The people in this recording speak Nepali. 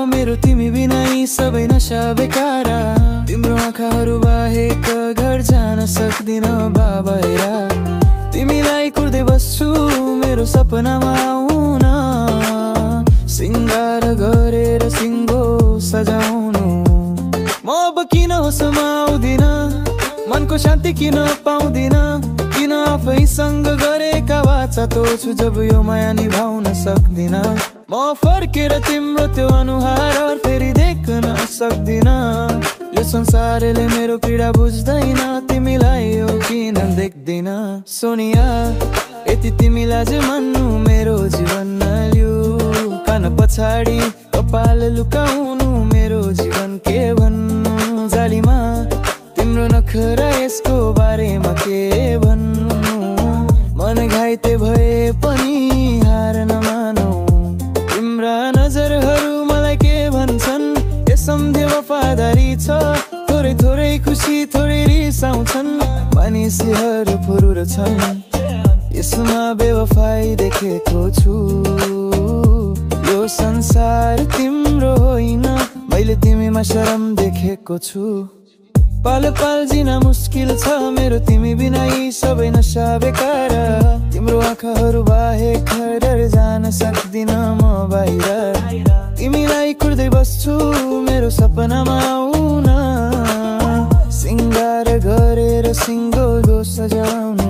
मेरो तिमी बिना यी सबै नशा बेकारा। तिम्रो आँखाहरू बाहेक घर जान सक्दिन बाबा हेरा। तिमीलाई कुर्दै बस्छु मेरो सपनामा आउन, सिंगार गरेर सिंगो सजाउनु। म अब किन होसमा आउँदिन, मनको शान्ति किन पाउँदिन, किन आफैसँग गरेका वाचा तोड्छु जब यो माया निभाउन सक्दिन। म फर्केर तिम्रो त्यो अनुहार फेरि देख्न सक्दिन। यो संसारले मेरो पीडा बुझ्दैन, तिमीलाई यो किन देख्दिन। सोनिया यति तिमीलाई जे मान्नु मेरो जीवन लियो, कान पछाडि कपाल लुकाउनु मेरो जीवन के भन्नु। जालीमा तिम्रो नखरा यसको बारेमा के भन्नु, मन घाइते भए पनि हार नमानौ। तिम्रा नजरहरू मलाई के भन्छन्, यस सम्झे वफादारी छ, थोरै थोरै खुसी थोरै रिसाउँछन्, मानिसहरू फुरुर छन्। यसमा बेवफाई देखेको छु, यो संसार तिम्रो होइन, मैले तिमीमा शरम देखेको छु। पाल पाल जिन मुस्किल छ मेरो तिमी बिना यी सबै नशा बेकारा। तिम्रो आँखाहरू बाहेक घर जान सक्दिन म बाहिर। तिमीलाई कुर्दै बस्छु मेरो सपनामा आउन, सिंगार गरेर सिंगो सजाउन।